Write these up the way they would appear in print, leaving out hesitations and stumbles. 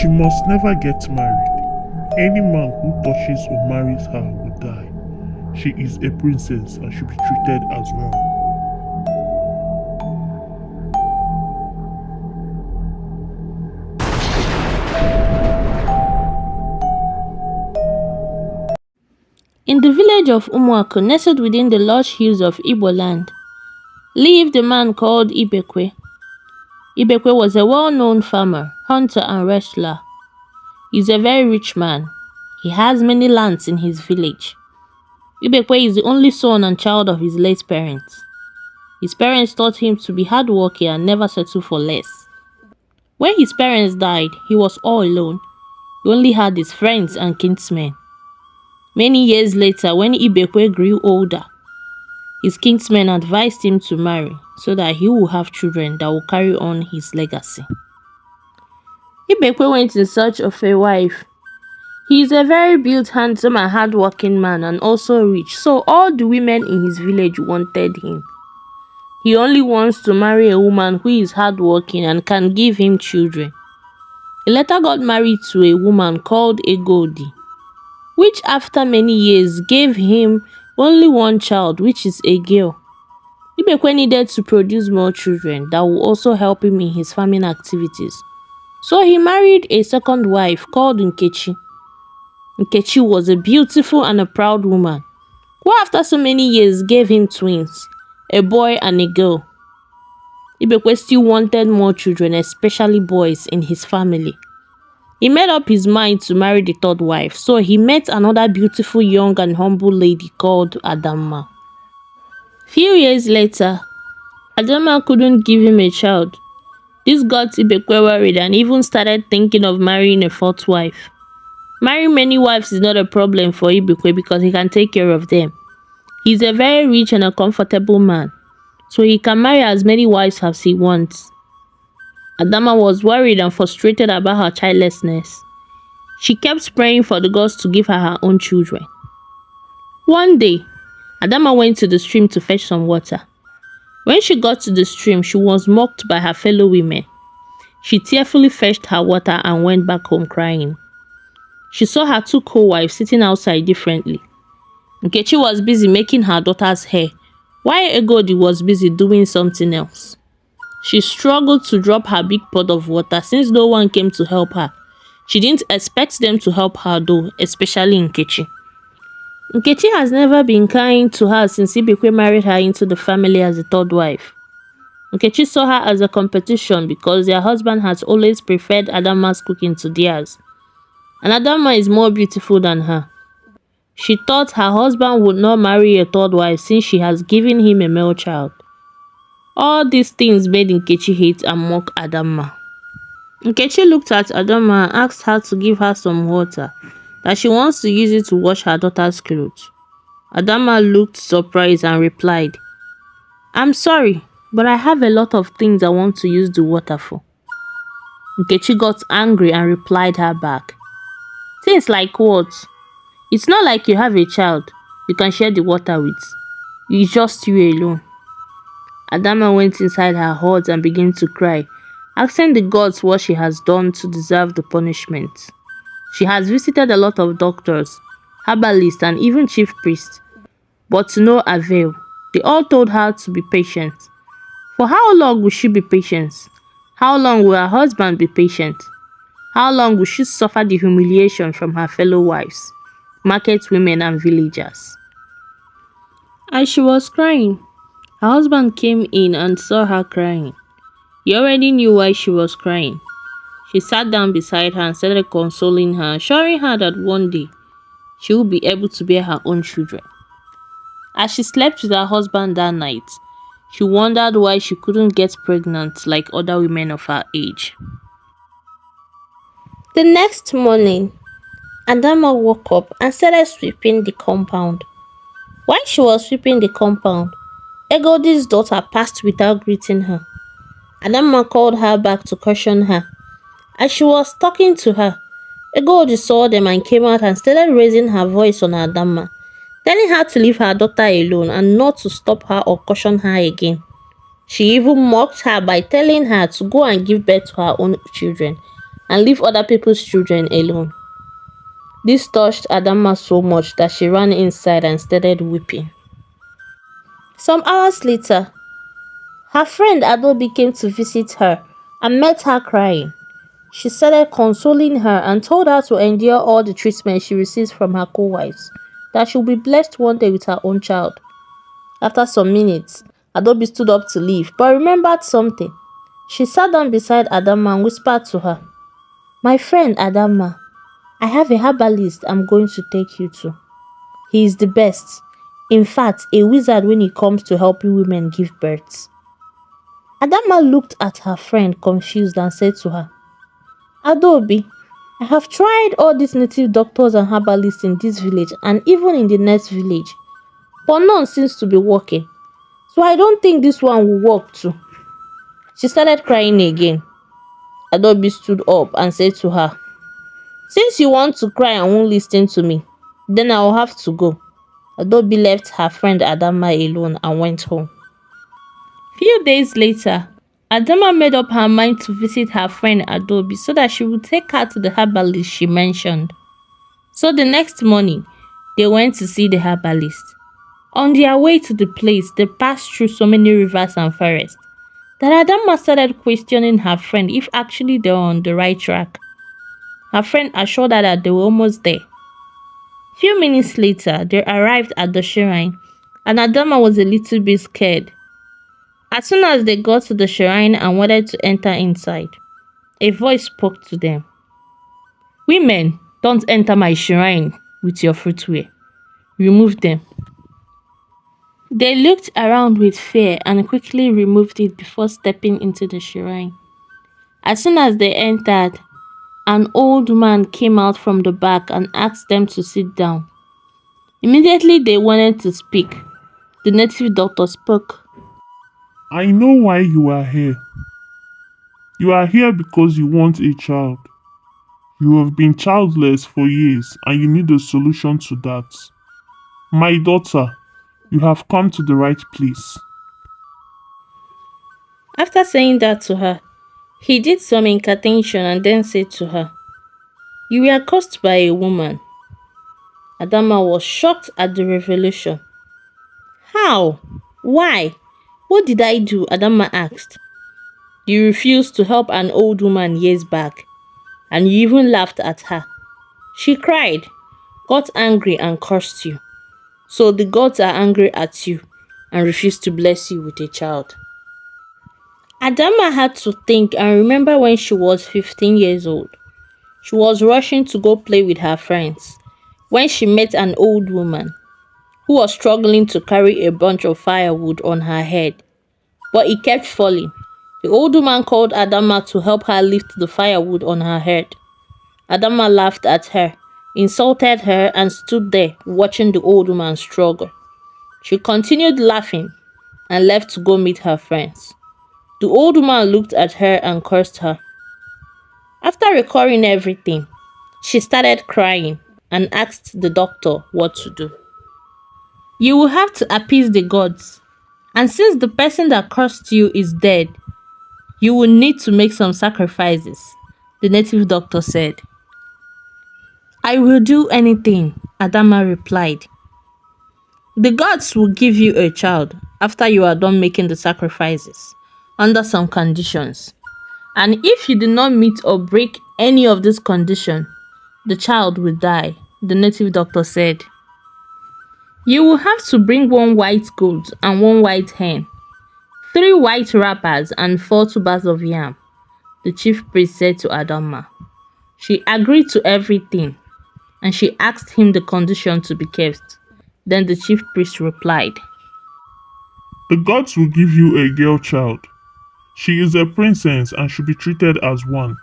She must never get married. Any man who touches or marries her will die. She is a princess and should be treated as one. In the village of Umuaku, nestled within the lush hills of Igbo land, lived a man called Ibekwe. Ibekwe was a well-known farmer, hunter and wrestler. He's a very rich man. He has many lands in his village. Ibekwe is the only son and child of his late parents. His parents taught him to be hardworking and never settle for less. When his parents died, he was all alone. He only had his friends and kinsmen. Many years later, when Ibekwe grew older, his kinsmen advised him to marry so that he would have children that will carry on his legacy. Ibekwe went in search of a wife. He is a very built, handsome and hardworking man and also rich, so all the women in his village wanted him. He only wants to marry a woman who is hardworking and can give him children. He later got married to a woman called Egodi, which after many years gave him only one child, which is a girl. Ibekwe needed to produce more children that will also help him in his farming activities. So he married a second wife called Nkechi. Nkechi was a beautiful and a proud woman, who after so many years gave him twins, a boy and a girl. Ibekwe still wanted more children, especially boys, in his family. He made up his mind to marry the third wife, so he met another beautiful young and humble lady called Adamma. Few years later, Adamma couldn't give him a child. This got Ibekwe worried and even started thinking of marrying a fourth wife. Marrying many wives is not a problem for Ibekwe because he can take care of them. He's a very rich and a comfortable man, so he can marry as many wives as he wants. Adamma was worried and frustrated about her childlessness. She kept praying for the gods to give her own children. One day, Adamma went to the stream to fetch some water. When she got to the stream, she was mocked by her fellow women. She tearfully fetched her water and went back home crying. She saw her two co-wives sitting outside differently. Nkechi was busy making her daughter's hair, while Egodi was busy doing something else. She struggled to drop her big pot of water since no one came to help her. She didn't expect them to help her though, especially Nkechi. Nkechi has never been kind to her since Ibekwe married her into the family as a third wife. Nkechi saw her as a competition because their husband has always preferred Adamma's cooking to theirs. And Adamma is more beautiful than her. She thought her husband would not marry a third wife since she has given him a male child. All these things made Nkechi hate and mock Adamma. Nkechi looked at Adamma and asked her to give her some water, that she wants to use it to wash her daughter's clothes. Adamma looked surprised and replied, "I'm sorry, but I have a lot of things I want to use the water for." Nkechi got angry and replied her back, "Things like what? It's not like you have a child you can share the water with. It's just you alone." Adamma went inside her hut and began to cry, asking the gods what she has done to deserve the punishment. She has visited a lot of doctors, herbalists, and even chief priests, but to no avail. They all told her to be patient. For how long will she be patient? How long will her husband be patient? How long will she suffer the humiliation from her fellow wives, market women, and villagers? As she was crying, her husband came in and saw her crying. He already knew why she was crying. She sat down beside her and started consoling her, assuring her that one day she would be able to bear her own children. As she slept with her husband that night, she wondered why she couldn't get pregnant like other women of her age. The next morning, Adamma woke up and started sweeping the compound. While she was sweeping the compound, Egodi's daughter passed without greeting her. Adamma called her back to caution her. As she was talking to her, Egodi saw them and came out and started raising her voice on Adamma, telling her to leave her daughter alone and not to stop her or caution her again. She even mocked her by telling her to go and give birth to her own children and leave other people's children alone. This touched Adama so much that she ran inside and started weeping. Some hours later, her friend Adobe came to visit her and met her crying. She started consoling her and told her to endure all the treatment she receives from her co-wives, that she will be blessed one day with her own child. After some minutes, Adobe stood up to leave, but remembered something. She sat down beside Adama and whispered to her, "My friend Adama, I have a herbalist I'm going to take you to. He is the best. In fact, a wizard when it comes to helping women give birth." Adama looked at her friend confused and said to her, "Adobe, I have tried all these native doctors and herbalists in this village and even in the next village, but none seems to be working. So I don't think this one will work too." She started crying again. Adobe stood up and said to her, "Since you want to cry and won't listen to me, then I will have to go." Adobe left her friend Adama alone and went home. Few days later, Adama made up her mind to visit her friend Adobe so that she would take her to the herbalist she mentioned. So the next morning, they went to see the herbalist. On their way to the place, they passed through so many rivers and forests that Adama started questioning her friend if actually they were on the right track. Her friend assured her that they were almost there. Few minutes later, they arrived at the shrine, and Adama was a little bit scared. As soon as they got to the shrine and wanted to enter inside, a voice spoke to them. "Women, don't enter my shrine with your footwear. Remove them." They looked around with fear and quickly removed it before stepping into the shrine. As soon as they entered, an old man came out from the back and asked them to sit down. Immediately they wanted to speak. The native doctor spoke. I know why you are here. You are here because you want a child. You have been childless for years and you need a solution to that. My daughter, you have come to the right place. After saying that to her, he did some incantation and then said to her, "You were cursed by a woman." Adama was shocked at the revelation. "How? Why? What did I do?" Adama asked. "You refused to help an old woman years back, and you even laughed at her. She cried, got angry and cursed you. So the gods are angry at you and refuse to bless you with a child." Adama had to think and remember when she was 15 years old. She was rushing to go play with her friends when she met an old woman who was struggling to carry a bunch of firewood on her head, but it kept falling. The old woman called Adama to help her lift the firewood on her head. Adama laughed at her, insulted her, and stood there watching the old woman struggle. She continued laughing and left to go meet her friends. The old woman looked at her and cursed her. After recalling everything, she started crying and asked the doctor what to do. "You will have to appease the gods, and since the person that cursed you is dead, you will need to make some sacrifices," the native doctor said. "I will do anything," Adama replied. "The gods will give you a child after you are done making the sacrifices, under some conditions. And if you do not meet or break any of these conditions, the child will die," the native doctor said. "You will have to bring one white goat and one white hen, 3 white wrappers and 4 tubers of yam," the chief priest said to Adama. She agreed to everything, and she asked him the condition to be kept. Then the chief priest replied, The gods will give you a girl child. She is a princess and should be treated as one.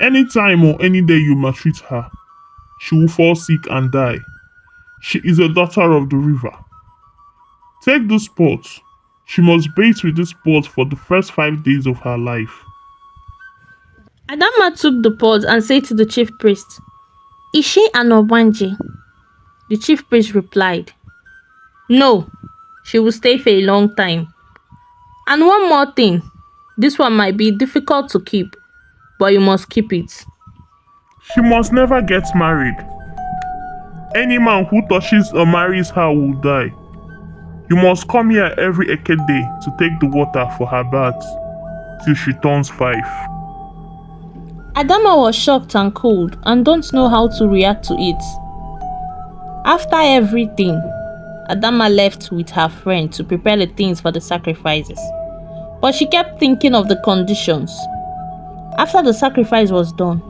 Any time or any day you maltreat her, she will fall sick and die. She is a daughter of the river. Take this pot. She must bathe with this pot for the first 5 days of her life. Adama took the pot and said to the chief priest, "Is she an Obanje?" The chief priest replied, "No, she will stay for a long time. And one more thing, this one might be difficult to keep. but you must keep it. She must never get married. Any man who touches or marries her will die. You must come here every Eke day to take the water for her bath till she turns 5. Adama was shocked and cold and don't know how to react to it. After everything, Adama left with her friend to prepare the things for the sacrifices. But she kept thinking of the conditions. After the sacrifice was done,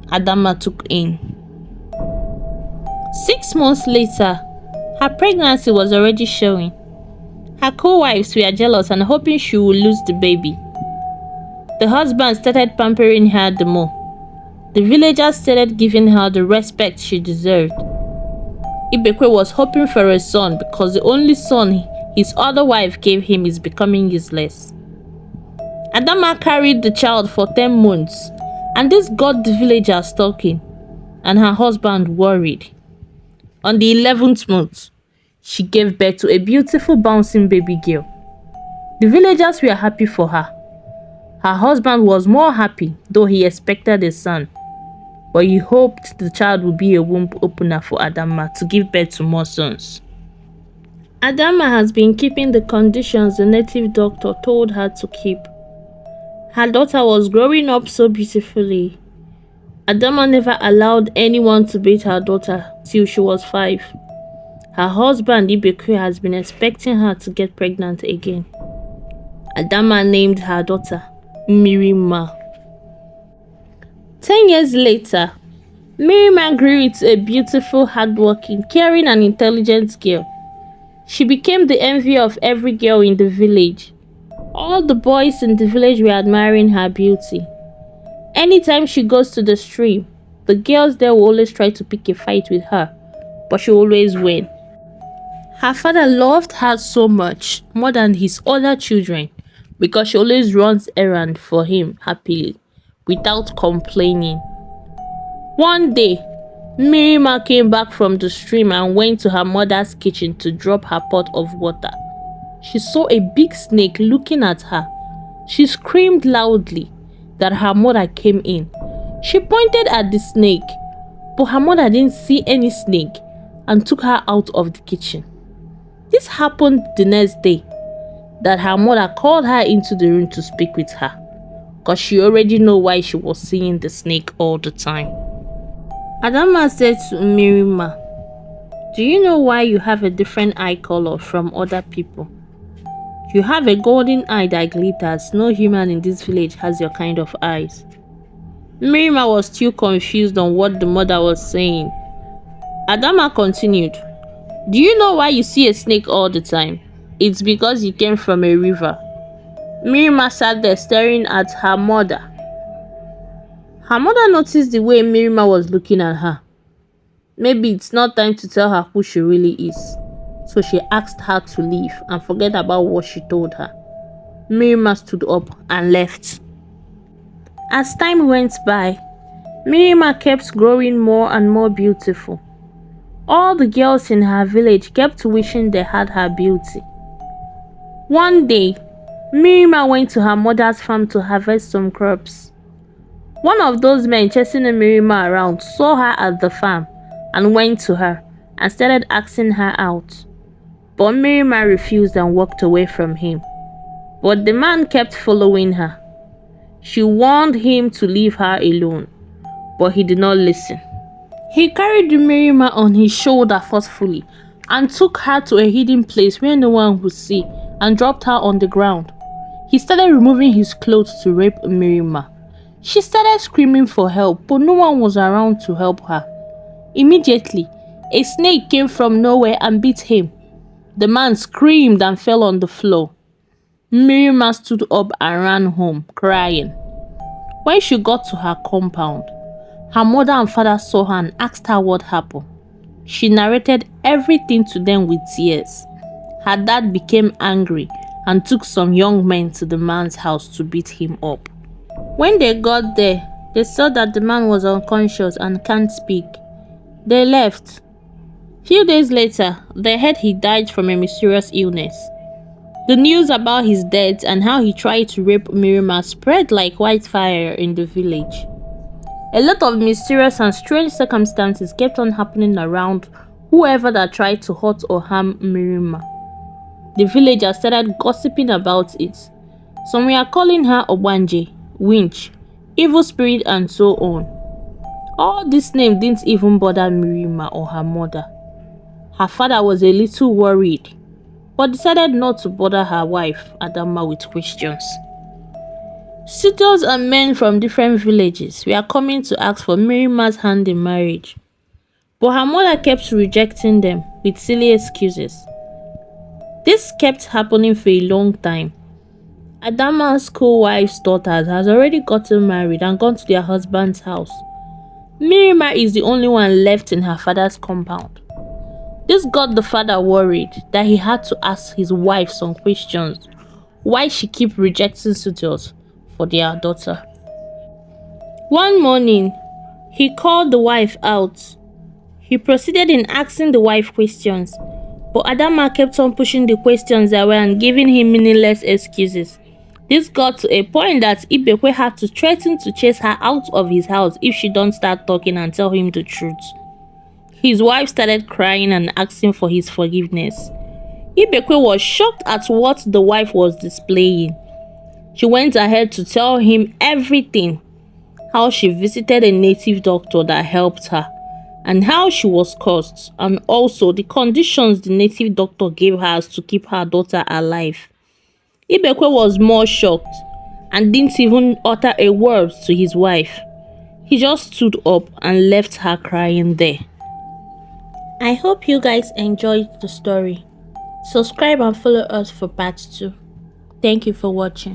Adama took in. 6 months later, her pregnancy was already showing. Her co-wives were jealous and hoping she would lose the baby. The husband started pampering her the more. The villagers started giving her the respect she deserved. Ibekwe was hoping for a son because the only son his other wife gave him is becoming useless. Adama carried the child for 10 months, and this got the villagers talking, and her husband worried. On the 11th month, she gave birth to a beautiful bouncing baby girl. The villagers were happy for her. Her husband was more happy, though he expected a son, but he hoped the child would be a womb opener for Adama to give birth to more sons. Adama has been keeping the conditions the native doctor told her to keep. Her daughter was growing up so beautifully. Adama never allowed anyone to beat her daughter till she was 5. Her husband Ibekwe has been expecting her to get pregnant again. Adama named her daughter Mmirimma. 10 years later, Mmirimma grew into a beautiful, hardworking, caring and intelligent girl. She became the envy of every girl in the village. All the boys in the village were admiring her beauty. Anytime she goes to the stream, the girls there will always try to pick a fight with her, but she always wins. Her father loved her so much, more than his other children, because she always runs errands for him happily, without complaining. One day, Mmirimma came back from the stream and went to her mother's kitchen to drop her pot of water. She saw a big snake looking at her. She screamed loudly that her mother came in. She pointed at the snake, but her mother didn't see any snake and took her out of the kitchen. This happened the next day, that her mother called her into the room to speak with her, because she already knew why she was seeing the snake all the time. Adama said to Mmirimma, "Do you know why you have a different eye color from other people? You have a golden eye that glitters. No human in this village has your kind of eyes." Mmirimma was still confused on what the mother was saying. Adama continued, "Do you know why you see a snake all the time? It's because you came from a river." Mmirimma sat there staring at her mother. Her mother noticed the way Mmirimma was looking at her. Maybe it's not time to tell her who she really is. So she asked her to leave and forget about what she told her. Mmirimma stood up and left. As time went by, Mmirimma kept growing more and more beautiful. All the girls in her village kept wishing they had her beauty. One day, Mmirimma went to her mother's farm to harvest some crops. One of those men chasing Mmirimma around saw her at the farm and went to her and started asking her out. But Mmirimma refused and walked away from him. But the man kept following her. She warned him to leave her alone, but he did not listen. He carried Mmirimma on his shoulder forcefully and took her to a hidden place where no one would see and dropped her on the ground. He started removing his clothes to rape Mmirimma. She started screaming for help, but no one was around to help her. Immediately, a snake came from nowhere and bit him. The man screamed and fell on the floor. Mmirimma stood up and ran home, crying. When she got to her compound, her mother and father saw her and asked her what happened. She narrated everything to them with tears. Her dad became angry and took some young men to the man's house to beat him up. When they got there, they saw that the man was unconscious and can't speak. They left. Few days later, they heard he died from a mysterious illness. The news about his death and how he tried to rape Mmirimma spread like wildfire in the village. A lot of mysterious and strange circumstances kept on happening around whoever that tried to hurt or harm Mmirimma. The villagers started gossiping about it. Some were calling her Obanje, winch, evil spirit, and so on. All this name didn't even bother Mmirimma or her mother. Her father was a little worried, but decided not to bother her wife, Adama, with questions. Suitors and men from different villages were coming to ask for Mmirimma's hand in marriage, but her mother kept rejecting them with silly excuses. This kept happening for a long time. Adama's co-wife's daughters has already gotten married and gone to their husband's house. Mmirimma is the only one left in her father's compound. This got the father worried that he had to ask his wife some questions. Why she keep rejecting suitors for their daughter? One morning, he called the wife out. He proceeded in asking the wife questions, but Adama kept on pushing the questions away and giving him meaningless excuses. This got to a point that Ibekwe had to threaten to chase her out of his house if she don't start talking and tell him the truth. His wife started crying and asking for his forgiveness. Ibekwe was shocked at what the wife was displaying. She went ahead to tell him everything, how she visited a native doctor that helped her, and how she was cursed, and also the conditions the native doctor gave her to keep her daughter alive. Ibekwe was more shocked and didn't even utter a word to his wife. He just stood up and left her crying there. I hope you guys enjoyed the story. Subscribe and follow us for part 2. Thank you for watching.